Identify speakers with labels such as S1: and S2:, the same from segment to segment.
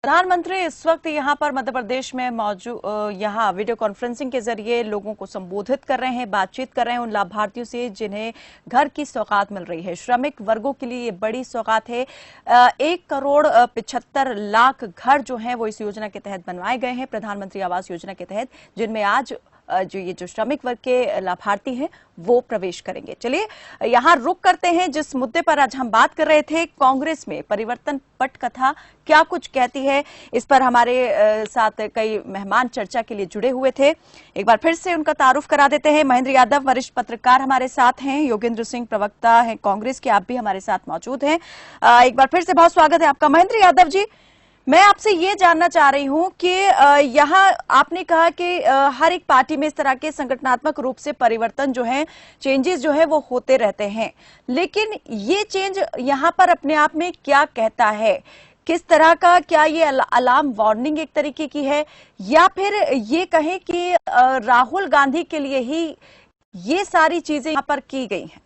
S1: प्रधानमंत्री इस वक्त यहाँ पर मध्य प्रदेश में मौजूद यहाँ वीडियो कॉन्फ्रेंसिंग के जरिए लोगों को संबोधित कर रहे हैं, बातचीत कर रहे हैं उन लाभार्थियों से जिन्हें घर की सौगात मिल रही है। श्रमिक वर्गों के लिए ये बड़ी सौगात है। 1,75,00,000 घर जो हैं वो इस योजना के तहत बनवाए गए हैं, प्रधानमंत्री आवास योजना के तहत, जिनमें आज जो श्रमिक वर्ग के लाभार्थी हैं वो प्रवेश करेंगे। चलिए यहाँ रुक करते हैं जिस मुद्दे पर आज हम बात कर रहे थे, कांग्रेस में परिवर्तन पटकथा क्या कुछ कहती है। इस पर हमारे साथ कई मेहमान चर्चा के लिए जुड़े हुए थे। एक बार फिर से उनका तारुफ करा देते हैं। महेंद्र यादव वरिष्ठ पत्रकार हमारे साथ हैं, योगेंद्र सिंह प्रवक्ता हैं कांग्रेस के, आप भी हमारे साथ मौजूद हैं। एक बार फिर से बहुत स्वागत है आपका। महेंद्र यादव जी, मैं आपसे ये जानना चाह रही हूं कि यहाँ आपने कहा कि हर एक पार्टी में इस तरह के संगठनात्मक रूप से परिवर्तन जो है, चेंजेस जो है वो होते रहते हैं, लेकिन ये चेंज यहाँ पर अपने आप में क्या कहता है? किस तरह का, क्या ये अलार्म वार्निंग एक तरीके की है, या फिर ये कहें कि राहुल गांधी के लिए ही ये सारी चीजें यहाँ पर की गई हैं?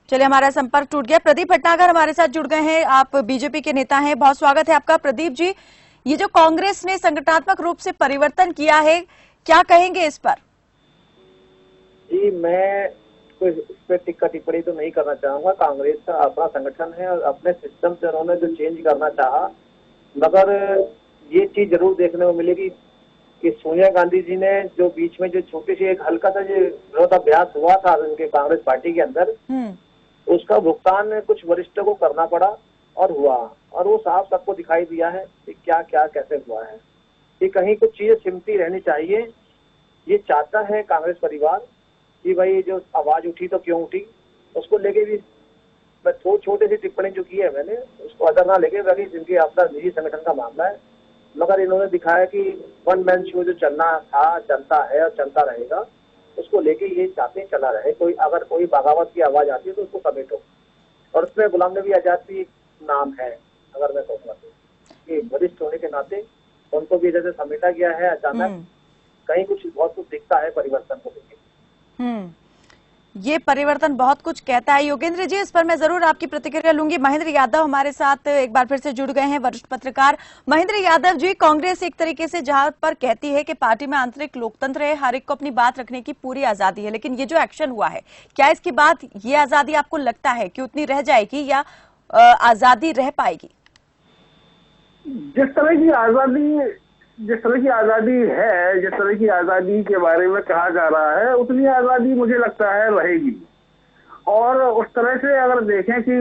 S1: चलिए, हमारा संपर्क टूट गया। प्रदीप भटनागर हमारे साथ जुड़ गए हैं, आप बीजेपी के नेता हैं, बहुत स्वागत है आपका। प्रदीप जी, ये जो कांग्रेस ने संगठनात्मक रूप से परिवर्तन किया है, क्या कहेंगे इस पर?
S2: जी, मैं कोई इस पर टिक्का टिप्पणी तो नहीं करना चाहूंगा। कांग्रेस का अपना संगठन है और अपने सिस्टम से उन्होंने जो चेंज करना चाहा, मगर ये चीज जरूर देखने को मिलेगी कि सोनिया गांधी जी ने जो बीच में जो छोटी सी एक हल्का सा जो विरोधाभ्यास हुआ था उनके कांग्रेस पार्टी के अंदर, उसका भुगतान कुछ वरिष्ठों को करना पड़ा और हुआ, और वो साफ सबको दिखाई दिया है कि क्या क्या कैसे हुआ है। कि कहीं कुछ चीजें सिमटी रहनी चाहिए। ये चाहता है कांग्रेस परिवार कि भाई जो आवाज उठी तो क्यों उठी, उसको लेके भी छोटी सी टिप्पणी जो की है मैंने, उसको अदर ना लेके, बाकी जिनकी अपना निजी संगठन का मामला है, मगर इन्होंने दिखाया कि वन मैन शो जो चलना था, चलता है और चलता रहेगा, उसको लेके ये चाहते चला रहे। कोई अगर कोई बगावत की आवाज आती है तो उसको कमेंट हो, और उसमें गुलाम नबी आजाद भी नाम है। अगर मैं कहूँगा तो वरिष्ठ होने के नाते उनको भी जैसे समेटा गया है अचानक, कहीं कुछ बहुत कुछ दिखता है परिवर्तन को लेकर।
S1: ये परिवर्तन बहुत कुछ कहता है। योगेंद्र जी, इस पर मैं जरूर आपकी प्रतिक्रिया लूंगी। महेंद्र यादव हमारे साथ एक बार फिर से जुड़ गए हैं, वरिष्ठ पत्रकार। महेंद्र यादव जी, कांग्रेस एक तरीके से जहां पर कहती है कि पार्टी में आंतरिक लोकतंत्र है, हर एक को अपनी बात रखने की पूरी आजादी है, लेकिन ये जो एक्शन हुआ है, क्या इसके बाद ये आजादी आपको लगता है कि उतनी रह जाएगी या आजादी रह पाएगी?
S3: जिस तरह की आजादी है, जिस तरह की आजादी के बारे में कहा जा रहा है, उतनी आजादी मुझे लगता है रहेगी। और उस तरह से अगर देखें कि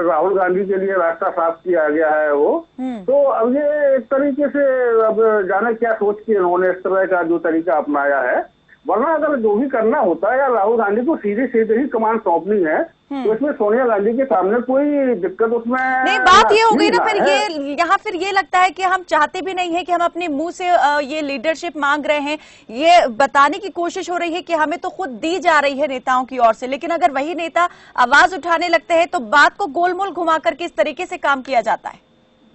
S3: राहुल गांधी के लिए रास्ता साफ किया गया है वो, तो अब ये एक तरीके से अब जाने क्या सोच के इन्होंने इस तरह का जो तरीका अपनाया है। वरना अगर जो भी करना होता है, या राहुल गांधी को सीधे सीधे ही कमान सौंपनी है, तो इसमें सोनिया गांधी के सामने कोई दिक्कत उसमें
S1: नहीं। बात ये हो गई ना, फिर ये यहाँ फिर ये लगता है कि हम चाहते भी नहीं है कि हम अपने मुंह से ये लीडरशिप मांग रहे हैं, ये बताने की कोशिश हो रही है कि हमें तो खुद दी जा रही है नेताओं की ओर से, लेकिन अगर वही नेता आवाज उठाने लगते हैं तो बात को गोलमोल घुमा करके इस तरीके से काम किया जाता है।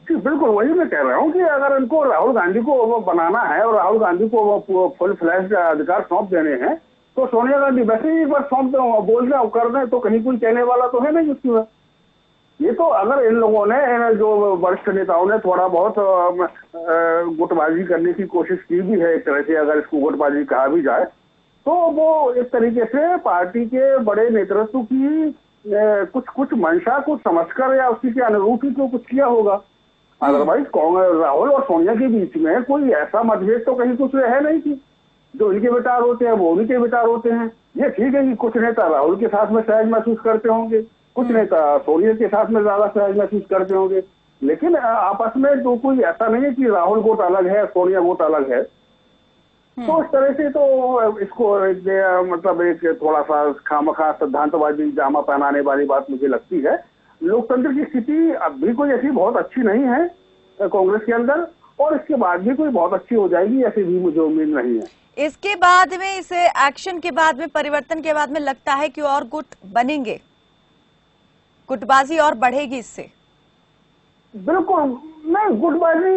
S3: बिल्कुल वही मैं कह रहा हूँ कि अगर इनको राहुल गांधी को वो बनाना है और राहुल गांधी को वो फुल फ्लैश अधिकार सौंप देने हैं, तो सोनिया गांधी वैसे ही एक बार सौंप दो, बोल दें, कर दें, तो कहीं कोई कहने वाला तो है नहीं उसकी बात। ये तो अगर इन लोगों ने, जो वरिष्ठ नेताओं ने थोड़ा बहुत गुटबाजी करने की कोशिश की भी है, एक तरह से अगर इसको गुटबाजी कहा भी जाए, तो वो एक तरीके से पार्टी के बड़े नेतृत्व की कुछ मंशा को समझकर या उसी के अनुरूप ही तो कुछ किया होगा। अदरवाइज राहुल और सोनिया के बीच में कोई ऐसा मतभेद तो कहीं कुछ है नहीं कि जो इनके विचार होते हैं वो उनके विचार होते हैं। ये ठीक है कि कुछ नेता राहुल के साथ में सहज महसूस करते होंगे, कुछ नेता सोनिया के साथ में ज्यादा सहज महसूस करते होंगे, लेकिन आपस में तो कोई ऐसा नहीं है कि राहुल वोट अलग है, सोनिया वोट अलग है। तो इस तरह से तो इसको मतलब एक थोड़ा सा खामखा सिद्धांतवादी जामा पहनाने वाली बात मुझे लगती है। लोकतंत्र की स्थिति अब भी कोई ऐसी बहुत अच्छी नहीं है कांग्रेस के अंदर, और इसके बाद भी कोई बहुत अच्छी हो जाएगी ऐसी भी मुझे उम्मीद नहीं है।
S1: इसके बाद में, इस एक्शन के बाद में, परिवर्तन के बाद में लगता है कि और गुट बनेंगे, गुटबाजी और बढ़ेगी इससे?
S3: बिल्कुल नहीं, गुटबाजी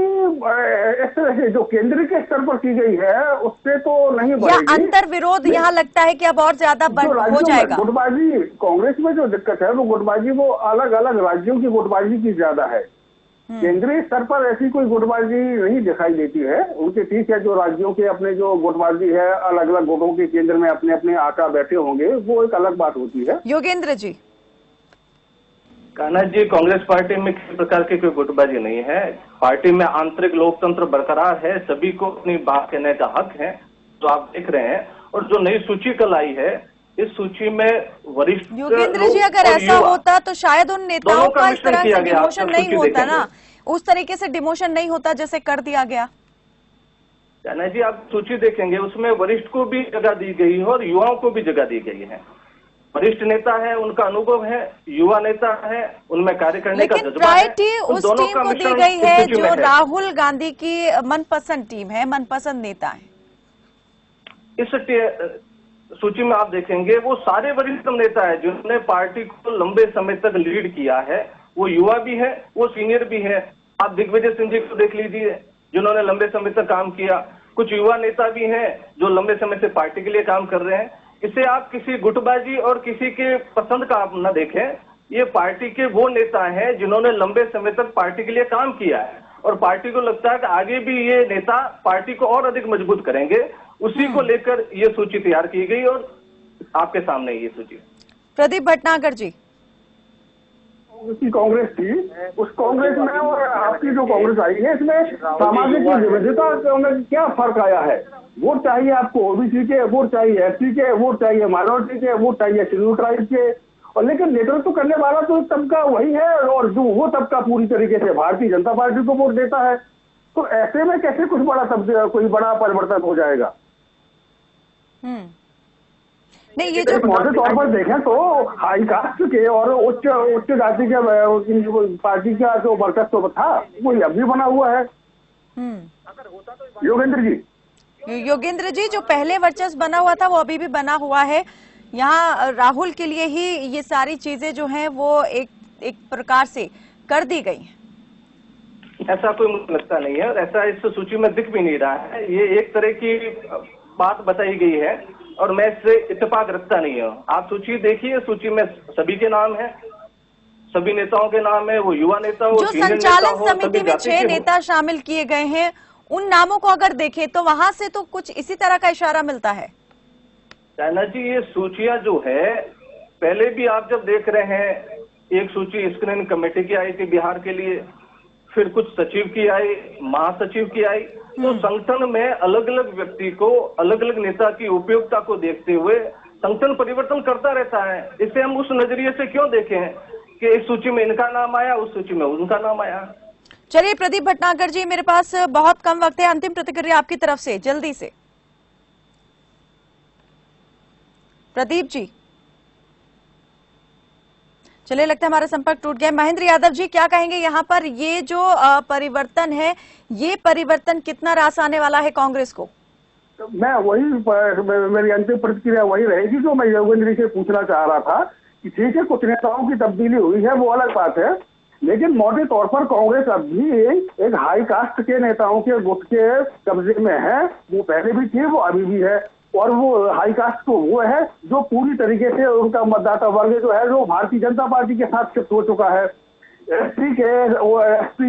S3: इस तरह से जो केंद्र के स्तर पर की गई है उससे तो नहीं
S1: या
S3: बढ़ेगी।
S1: अंतर विरोध यहाँ लगता है कि अब और ज्यादा हो जाएगा?
S3: गुटबाजी कांग्रेस में जो दिक्कत है वो गुटबाजी वो अलग अलग राज्यों की गुटबाजी की ज्यादा है। केंद्रीय स्तर पर ऐसी कोई गुटबाजी नहीं दिखाई देती है। उनके ठीक है, जो राज्यों के अपने जो गुटबाजी है, अलग अलग गुटों के केंद्र में अपने अपने आका बैठे होंगे, वो एक अलग बात होती है।
S1: योगेंद्र जी।
S4: कान्हा जी, कांग्रेस पार्टी में किसी प्रकार की कोई गुटबाजी नहीं है। पार्टी में आंतरिक लोकतंत्र बरकरार है, सभी को अपनी बात कहने का हक है, जो आप देख रहे हैं। और जो नई सूची कल आई है, इस सूची में वरिष्ठ
S1: योगेंद्र जी, अगर ऐसा होता तो शायद उन नेताओं का इस तरह से डिमोशन नहीं होता ना, उस तरीके से डिमोशन नहीं होता जैसे कर दिया गया।
S4: कान्हा जी, आप सूची देखेंगे, उसमें वरिष्ठ को भी जगह दी गई है और युवाओं को भी जगह दी गई है। वरिष्ठ नेता है, उनका अनुभव है, युवा नेता है, उनमें कार्य करने का जज्बा है।
S1: लेकिन प्रायोरिटी उस टीम को दी गई है जो राहुल गांधी की मनपसंद टीम है, मनपसंद नेता है।
S4: इस सूची में आप देखेंगे वो सारे वरिष्ठ नेता है जिन्होंने पार्टी को लंबे समय तक लीड किया है। वो युवा भी है, वो सीनियर भी है। आप दिग्विजय सिंह जी को देख लीजिए, जिन्होंने लंबे समय तक काम किया। कुछ युवा नेता भी हैं जो लंबे समय से पार्टी के लिए काम कर रहे हैं। इसे आप किसी गुटबाजी और किसी के पसंद का आप न देखें। ये पार्टी के वो नेता हैं जिन्होंने लंबे समय तक पार्टी के लिए काम किया है और पार्टी को लगता है कि आगे भी ये नेता पार्टी को और अधिक मजबूत करेंगे। उसी को लेकर ये सूची तैयार की गई और आपके सामने ये सूची।
S1: प्रदीप भटनागर जी।
S3: कांग्रेस थी, उस कांग्रेस में और आपकी जो कांग्रेस आई है, इसमें सामाजिक विविधता में क्या फर्क आया है? वोट चाहिए आपको ओबीसी के, वोट चाहिए एससी के, वोट चाहिए माइनॉरिटी के, वोट चाहिए शेड्यूल ट्राइब के, और लेकिन नेतृत्व करने वाला तो तबका वही है और जो वो तबका पूरी तरीके से भारतीय जनता पार्टी को वोट देता है। तो ऐसे में कैसे कोई बड़ा परिवर्तन हो जाएगा?
S1: नहीं, ये जो
S3: मोटे तौर पर देखें तो हाई कास्ट के और उच्च जाति के पार्टी का जो वर्चस्व था वो अब भी बना हुआ है।
S1: योगेंद्र जी, जो पहले वर्चस्व बना हुआ था वो अभी भी बना हुआ है। यहाँ राहुल के लिए ही ये सारी चीजें जो हैं वो एक प्रकार से कर दी गई हैं।
S4: ऐसा कोई मुझे लगता नहीं है और ऐसा इस सूची में दिख भी नहीं रहा है। ये एक तरह की बात बताई गई है और मैं इससे इत्तेफाक रखता नहीं हूँ। आप सूची देखिए, सूची में सभी के नाम है, सभी नेताओं के नाम है। वो युवा नेता हो,
S1: जो संचालन समिति में 6 नेता शामिल किए गए हैं, उन नामों को अगर देखें तो वहां से तो कुछ इसी तरह का इशारा मिलता है।
S4: कान्हा जी, ये सूचियां जो है, पहले भी आप जब देख रहे हैं, एक सूची स्क्रीनिंग कमेटी की आई थी बिहार के लिए, फिर कुछ सचिव की आई, महासचिव की आई। तो संगठन में अलग अलग व्यक्ति को, अलग अलग नेता की उपयोगिता को देखते हुए संगठन परिवर्तन करता रहता है। इसे हम उस नजरिए से क्यों देखें कि इस सूची में इनका नाम आया, उस सूची में उनका नाम आया।
S1: चलिए प्रदीप भटनागर जी, मेरे पास बहुत कम वक्त है, अंतिम प्रतिक्रिया आपकी तरफ से जल्दी से। प्रदीप जी, चलिए लगता है हमारा संपर्क टूट गया। महेंद्र यादव जी, क्या कहेंगे यहाँ पर? ये जो परिवर्तन है, ये परिवर्तन कितना रास आने वाला है कांग्रेस को?
S3: मैं वही, मेरी अंतिम प्रतिक्रिया वही रहेगी जो मैं योगेंद्र से पूछना चाह रहा था कि ठीक है, कुछ नेताओं की तब्दीली हुई है, वो अलग बात है, लेकिन मोटे तौर पर कांग्रेस अब भी एक हाई कास्ट के नेताओं के गुट के कब्जे में है। वो पहले भी थे, वो अभी भी है, और वो हाई कास्ट तो वो है जो पूरी तरीके से उनका मतदाता वर्ग जो है जो भारतीय जनता पार्टी के साथ शिफ्ट हो चुका है। एसटी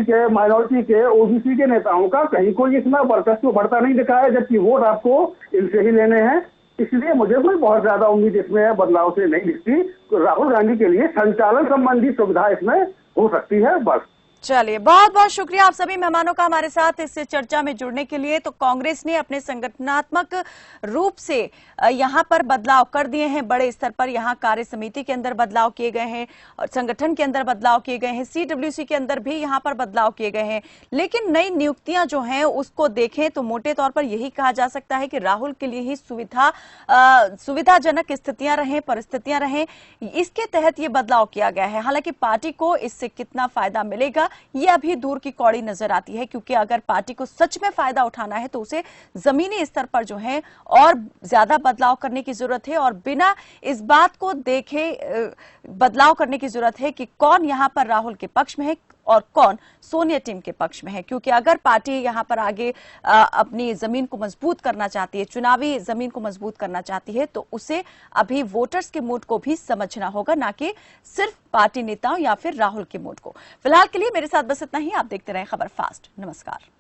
S3: के, माइनॉरिटी के, ओबीसी के नेताओं का कहीं कोई इसमें वर्चस्व बढ़ता नहीं दिखा है, जबकि वोट आपको इनसे ही लेने हैं। इसलिए मुझे कोई बहुत ज्यादा उम्मीद इसमें बदलाव से नहीं दिखती। तो राहुल गांधी के लिए संचालन संबंधी सुविधा इसमें हो सकती है, बस।
S1: चलिए, बहुत बहुत शुक्रिया आप सभी मेहमानों का हमारे साथ इस चर्चा में जुड़ने के लिए। तो कांग्रेस ने अपने संगठनात्मक रूप से यहां पर बदलाव कर दिए हैं, बड़े स्तर पर यहां कार्य समिति के अंदर बदलाव किए गए हैं और संगठन के अंदर बदलाव किए गए हैं, सीडब्ल्यूसी के अंदर भी यहां पर बदलाव किए गए हैं। लेकिन नई नियुक्तियां जो हैं उसको देखें तो मोटे तौर पर यही कहा जा सकता है कि राहुल के लिए ही सुविधाजनक स्थितियां रहें, परिस्थितियां रहें, इसके तहत ये बदलाव किया गया है। हालांकि पार्टी को इससे कितना फायदा मिलेगा ये अभी दूर की कौड़ी नजर आती है, क्योंकि अगर पार्टी को सच में फायदा उठाना है तो उसे जमीनी स्तर पर जो है और ज्यादा बदलाव करने की जरूरत है और बिना इस बात को देखे बदलाव करने की जरूरत है कि कौन यहां पर राहुल के पक्ष में है और कौन सोनिया टीम के पक्ष में है। क्योंकि अगर पार्टी यहां पर आगे अपनी जमीन को मजबूत करना चाहती है, चुनावी जमीन को मजबूत करना चाहती है, तो उसे अभी वोटर्स के मूड को भी समझना होगा, ना कि सिर्फ पार्टी नेताओं या फिर राहुल के मूड को। फिलहाल के लिए मेरे साथ बस इतना ही। आप देखते रहें खबर फास्ट। नमस्कार।